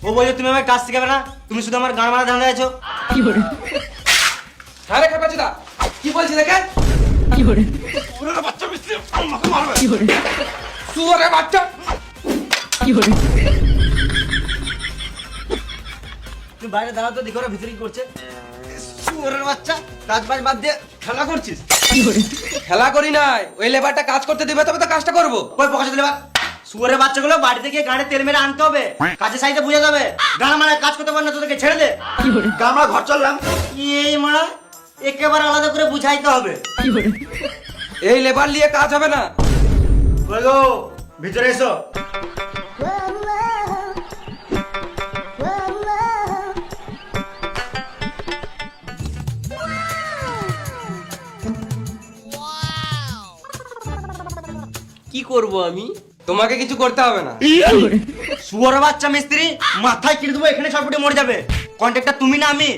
ও বলছে তুমি আমার কাজ শিখাবে না, তুমি শুধু আমার গান মারা ধান্দা আছো। হ্যাঁ রে খেপাচুদা, কি বলছিস দেখে? শুয়োরের বাচ্চা মিস্ত্রি আমাকে মারবে। শুয়োরের বাচ্চা! তুমি বাইরে দাঁড়াও তো, দেখো ওরা ভিতরে কি করছে। শুয়োরের বাচ্চা, কাজ বাজ বাদ দিয়ে খেলা করছিস? খেলা করি নাই, ওই লেবারটা কাজ করতে দিবে তবে তো কাজটা করবো। কই পকাশে দিলে বা শুয়োরের বাচ্চাগুলো বাড়িতে গিয়ে গাড়ি তেল মেরে আনতে হবে, কাজের সাইডে বুঝে যাবে। গান মারা কাজ করতে পারে না, তোদেরকে ছেড়ে দে। আমরা ঘর চললাম। এই মারা একেবারে আলাদা করে বুঝাইতে হবে। এই লেবার নিয়ে কাজ হবে না। কই গো, ভিতরে এসো। কি করব আমি? তোমাকে কিছু করতে হবে না। শুয়োরের বাচ্চা মিস্ত্রি, মাথায় কিনে দেবো, এখানে সবগুলো মরে যাবে। কন্ট্রাক্টর তুমি না আমি।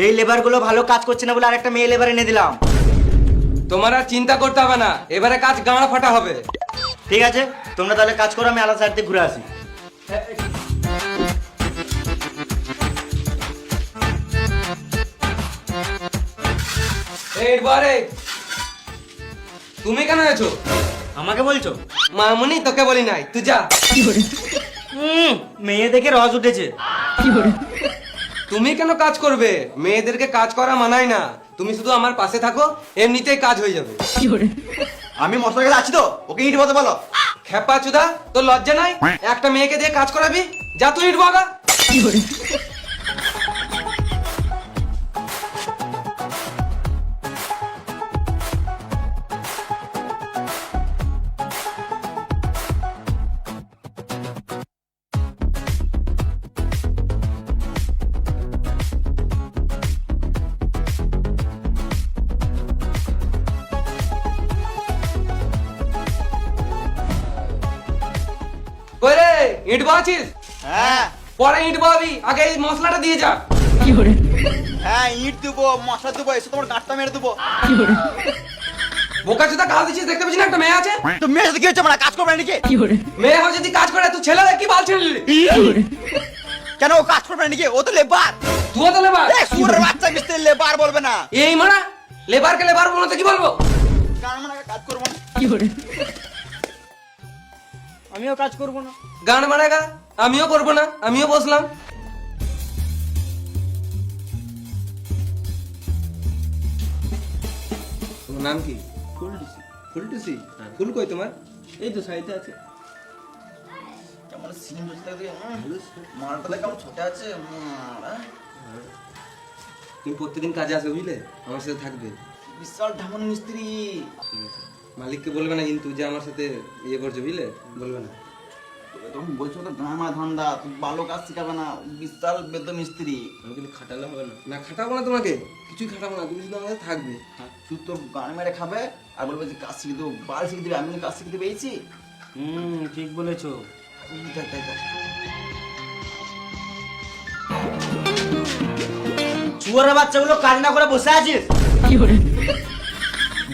এই লেবার গুলো ভালো কাজ করছে না বলে আরেকটা মেয়ে লেবার এনে দিলাম। তোমার আর চিন্তা করতে হবে না, এবারে কাজ গাঁড় ফাটা হবে। ঠিক আছে, তোমরা তাহলে কাজ করো, আমি আলাদা সাইড থেকে ঘুরে আসি। এইবারে তুমি কেন এসো? আমাকে বলছো? মামুনি তোকে বলি নাই, তুই যা। মেয়ে দেখে রস উঠেছে। তুমি কেন কাজ করবে? মেয়েদেরকে কাজ করা মানায় না। তুমি শুধু আমার পাশে থাকো, এমনিতেই কাজ হয়ে যাবে। আমি মশলার কাছে আছি তো, ওকে ইট বলতে বলো। খেপা চুদা, তোর লজ্জা নাই? একটা মেয়েকে দিয়ে কাজ করাবি? যা তুই ইট বাগা। কই রে, ইট বাছিস? হ্যাঁ পরে ইট বাবি, আগে এই মশলাটা দিয়ে যা। হ্যাঁ, ইট দেবো, মশলা দেবো, এসে তোমার গাঁটটা মেরে দেবো। বোকা চুদা কাজ দিচ্ছিস, দেখতে পাচ্ছিস না একটা মেয়ে আছে? তো মেয়ের সাথে কি হচ্ছে, মানে কাজ করবে নাকি? মেয়ে হয়ে যদি কাজ করে, তুই ছেলে কি বাল ছেড়ে দিলি? কেন ও কাজ করবে নাকি? ও তো লেবার। তুই তো লেবার। শুয়োরের বাচ্চা মিস্ত্রি লেবার বলবে না। এই মারা লেবারকে লেবার বলতে তো কি বলবো? গান মানে কাজ করবো না। আমিও কাজ করবো না। গান মারাগা, আমিও করবো না, আমিও বসলাম। তোমার নাম কি? ফুলটুসি। ফুল কই তোমার? এই তো সাইডে আছে। কেমন সিন বলতে থাকে, মালটা দেখে কেমন ছোট আছে। তুমি প্রত্যেকদিন কাজে আসবে বুঝলে, আমার সাথে থাকবে। বিশাল ঢামন মিস্ত্রি। ঠিক আছে, মালিককে বলবে না কিন্তু যে আমার সাথে ইয়ে করছো বুঝলে, বলবে না। তখন বলছো তো ড্রামা ধান্দা, তুই ভালো কাজ শিখাবে না। বিশাল বেদ মিস্ত্রি। আমি কিন্তু খাটালে হবে না। না খাটাবো না তোমাকে, কিছুই খাটাবো না, তুমি শুধু আমার সাথে থাকবে। তুই তোর গান মেরে খাবে আর বলবে যে কাজ শিখে দেবো, বাল শিখে দেবে। আমি কিন্তু কাজ শিখতে পেয়েছি। ঠিক বলেছো। শুয়োরের বাচ্চাগুলো কাজ না করে বসে আছিস?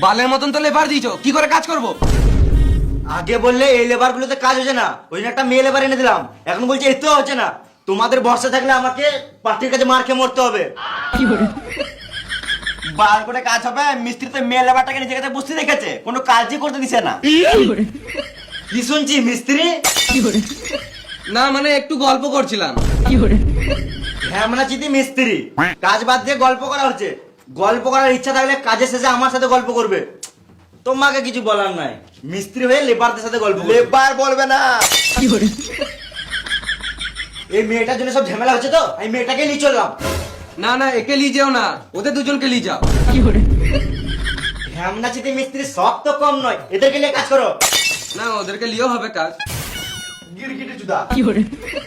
বালের মতন তো লেবার দিয়েছো, কি করে কাজ করবো? আগে বললে এই লেবার গুলোতে কাজ হচ্ছে না, ওই জন্য একটা মেয়ে লেবার এনে দিলাম। এখন বলছে এতেও হচ্ছে না। তোমাদের ভরসা থাকলে আমাকে পার্টির কাছে মার খেয়ে মরতে হবে। বাল করে কাজ হবে। মিস্ত্রি তো মেয়ে লেবারটাকে নিজের কাছে বসতে রেখেছে, কোনো কাজই করতে দিছে না। কি শুনছি মিস্ত্রি? না মানে একটু গল্প করছিলাম। হ্যামনা চিতি মিস্ত্রি, কাজ বাদ দিয়ে গল্প করা হচ্ছে। গল্প করার ইচ্ছা থাকলে কাজের শেষে আমার সাথে গল্প করবে। তোমাকে কিছু বলার নাই, মিস্ত্রি হয়ে লেবারদের সাথে গল্প করবে। লেবার বলবে না। এই মেয়েটার জন্য সব ঝামেলা হচ্ছে তো, আমি মেয়েটাকে নিয়ে চললাম। না না, একে নিয়ে যাও না, ওদের দুজনকে নিয়ে যাও। হ্যামনা চিতি মিস্ত্রি সব তো কম নয়, এদেরকে নিয়ে কাজ করো। না ওদেরকে নিয়েও হবে কাজ। গিরগিটি চুদা।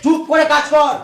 চুপ করে কাজ কর।